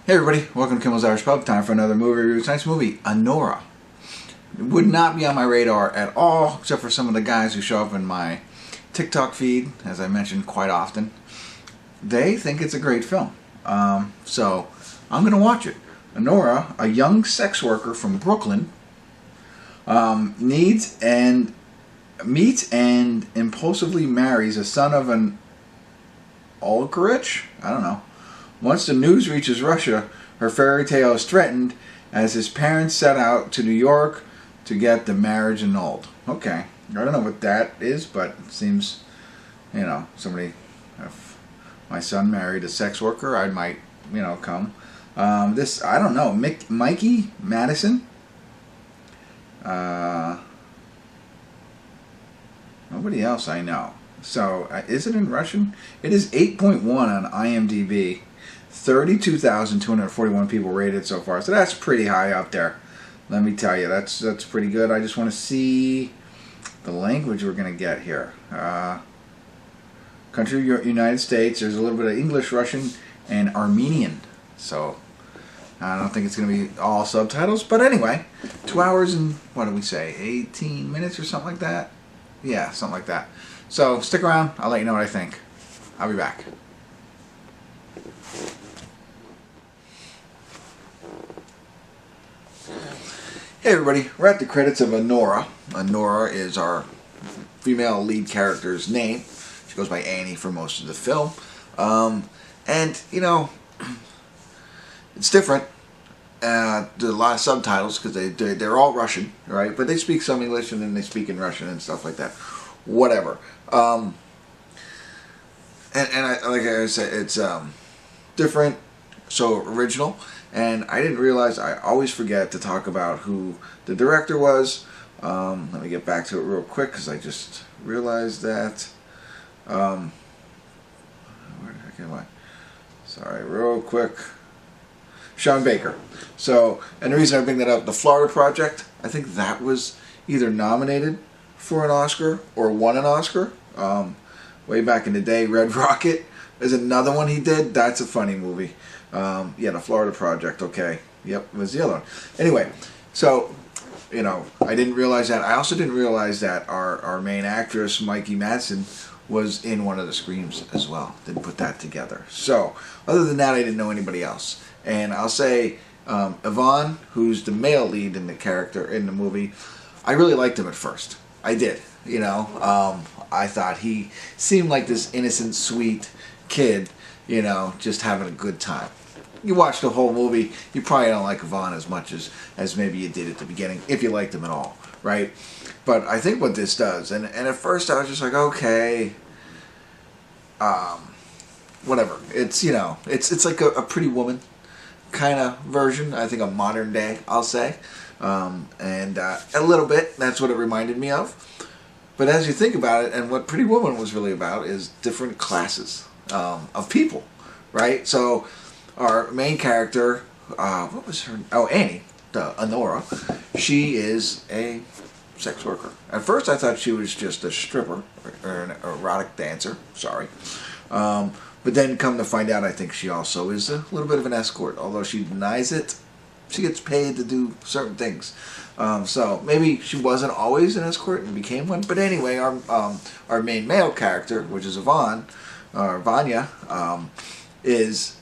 Hey everybody, welcome to Kimmel's Irish Pub. Time for another movie review. Tonight's movie, Anora. It would not be on my radar at all, except for some of the guys who show up in my TikTok feed, as I mentioned quite often. They think it's a great film. So I'm going to watch it. Anora, a young sex worker from Brooklyn, meets and impulsively marries a son of an oligarch? I don't know. Once the news reaches Russia, her fairy tale is threatened as his parents set out to New York to get the marriage annulled. Okay. I don't know what that is, but it seems, somebody, if my son married a sex worker, I might, come. This, I don't know, Mikey, Madison? Nobody else I know. So, is it in Russian? It is 8.1 on IMDb. 32,241 people rated so far. So that's pretty high up there. Let me tell you, that's pretty good. I just want to see the language we're going to get here. Country, United States. There's a little bit of English, Russian, and Armenian. So I don't think it's going to be all subtitles. But anyway, 2 hours and, what did we say, 18 minutes or something like that? Yeah, something like that. So stick around. I'll let you know what I think. I'll be back. Hey everybody, we're at the credits of Anora. Anora is our female lead character's name. She goes by Annie for most of the film. And, it's different. There's a lot of subtitles because they're all Russian, right? But they speak some English and then they speak in Russian and stuff like that. Whatever. Like I said, it's different, so original. And I didn't realize, I always forget to talk about who the director was. Let me get back to it real quick because I just realized that. Where the heck am I? Sorry, real quick. Sean Baker. So, and the reason I bring that up, the Florida Project, I think that was either nominated for an Oscar or won an Oscar. Way back in the day, Red Rocket is another one he did. That's a funny movie. Yeah, the Florida Project, okay. Yep, it was the other one. Anyway, so, I didn't realize that. I also didn't realize that our main actress, Mikey Madison, was in one of the Screams as well. Didn't put that together. So, other than that, I didn't know anybody else. And I'll say, Ivan, who's the male lead in the character in the movie, I really liked him at first. I did, I thought he seemed like this innocent, sweet kid, just having a good time. You watch the whole movie, you probably don't like Ivan as much as maybe you did at the beginning, if you liked him at all, right? But I think what this does, and at first I was just like, okay, whatever. It's, it's like a Pretty Woman kind of version, I think a modern day, I'll say. And a little bit, that's what it reminded me of. But as you think about it, and what Pretty Woman was really about is different classes of people, right? So our main character, what was her? Oh, Annie, Anora. She is a sex worker. At first, I thought she was just a stripper or an erotic dancer. Sorry, but then come to find out, I think she also is a little bit of an escort. Although she denies it, she gets paid to do certain things. So maybe she wasn't always an escort and became one. But anyway, our main male character, which is Vanya, is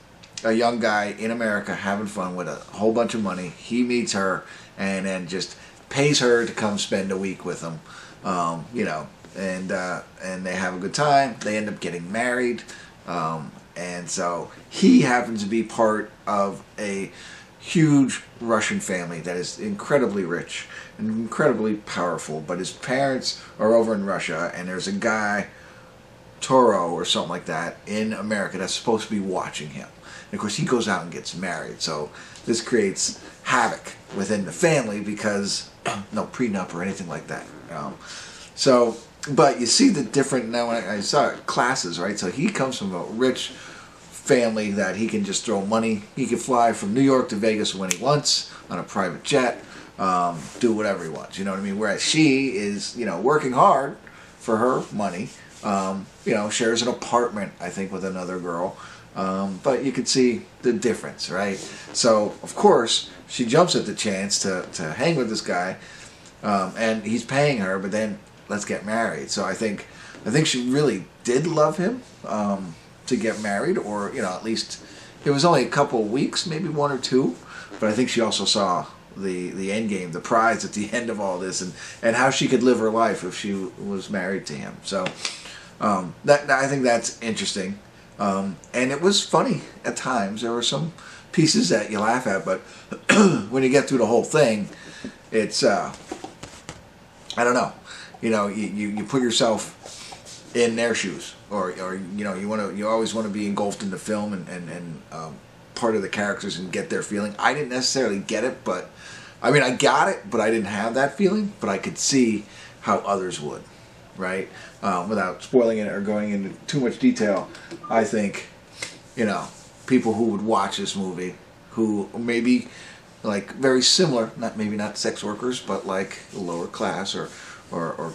a young guy in America having fun with a whole bunch of money. He meets her and then just pays her to come spend a week with him, and they have a good time. They end up getting married, and so he happens to be part of a huge Russian family that is incredibly rich and incredibly powerful, but his parents are over in Russia, and there's a guy, Toro or something like that, in America that's supposed to be watching him. And of course he goes out and gets married, so this creates havoc within the family because no prenup or anything like that. But you see the different, now when I saw it, classes, right? So he comes from a rich family that he can just throw money. He can fly from New York to Vegas when he wants on a private jet, do whatever he wants, you know what I mean? Whereas she is, working hard for her money, shares an apartment, I think, with another girl, but you could see the difference, right? So, of course, she jumps at the chance to hang with this guy, and he's paying her, but then let's get married. So I think she really did love him to get married, or, you know, at least it was only a couple of weeks, maybe 1 or 2, but I think she also saw the end game, the prize at the end of all this, and how she could live her life if she was married to him. So I think that's interesting. And it was funny at times. There were some pieces that you laugh at, but when you get through the whole thing, it's I don't know. You know, you put yourself in their shoes, or you know, you always want to be engulfed in the film and part of the characters and get their feeling. I didn't necessarily get it, but I mean, I got it, but I didn't have that feeling. But I could see how others would, right? Without spoiling it or going into too much detail, I think, you know, people who would watch this movie, who maybe like very similar, maybe not sex workers, but like lower class or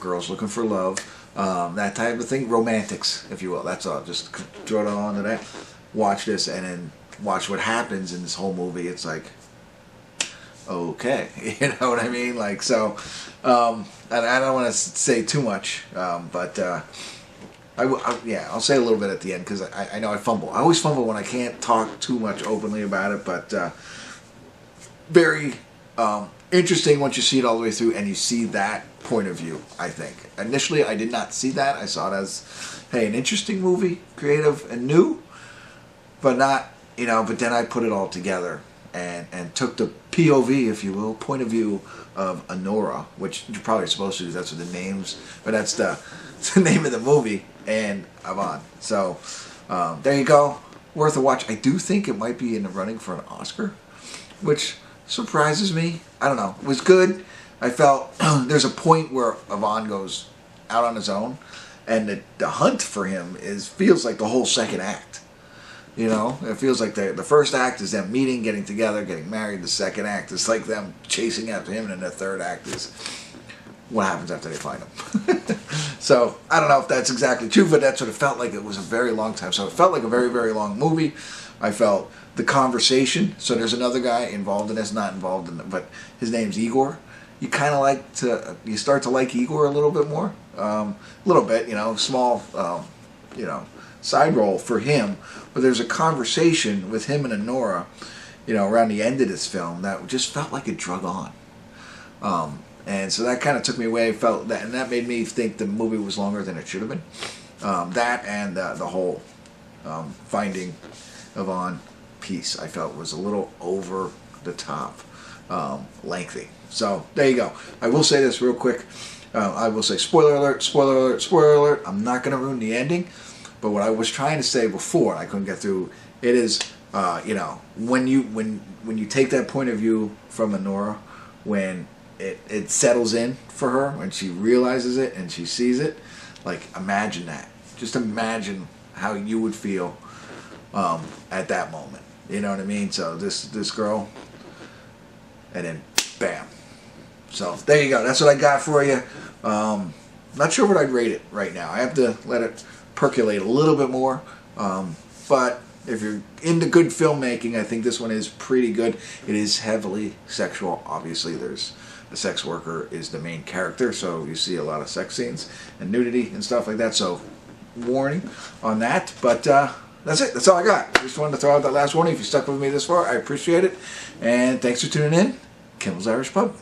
girls looking for love, that type of thing, romantics, if you will. That's all. Just throw it all into that. Watch this and then watch what happens in this whole movie. It's like, okay, you know what I mean? Like, so, and I don't want to say too much, but yeah, I'll say a little bit at the end, because I know I fumble. I always fumble when I can't talk too much openly about it, but very interesting once you see it all the way through and you see that point of view, I think. Initially, I did not see that. I saw it as, hey, an interesting movie, creative and new, but not, you know, but then I put it all together and took the POV, if you will, point of view of Anora, which you're probably supposed to do. That's what the names, but that's the name of the movie, and Avon. So there you go. Worth a watch. I do think it might be in the running for an Oscar, which surprises me. I don't know. It was good. I felt there's a point where Avon goes out on his own, and the hunt for him feels like the whole second act. You know, it feels like the first act is them meeting, getting together, getting married. The second act is like them chasing after him, and then the third act is what happens after they find him. So I don't know if that's exactly true, but that's what it felt like. It was a very long time. So it felt like a very, very long movie. I felt the conversation. So there's another guy involved in this, not involved in it, but his name's Igor. You kind of you start to like Igor a little bit more, a little bit, you know, small, you know, side role for him. But there's a conversation with him and Anora, you know, around the end of this film that just felt like it drug on. And so that kind of took me away, and that made me think the movie was longer than it should have been. That and the whole finding Avon piece, I felt was a little over the top, lengthy. So there you go. I will say this real quick. I will say spoiler alert, spoiler alert, spoiler alert. I'm not going to ruin the ending, but what I was trying to say before, I couldn't get through. It is, you know, when you take that point of view from Anora, when it settles in for her, when she realizes it and she sees it, like, imagine that. Just imagine how you would feel at that moment. You know what I mean? So this girl, and then bam. So there you go. That's what I got for you. Not sure what I'd rate it right now. I have to let it percolate a little bit more. But if you're into good filmmaking, I think this one is pretty good. It is heavily sexual. Obviously, there's the sex worker is the main character, so you see a lot of sex scenes and nudity and stuff like that. So warning on that. But that's it. That's all I got. Just wanted to throw out that last warning. If you stuck with me this far, I appreciate it. And thanks for tuning in. Kimmel's Irish Pub.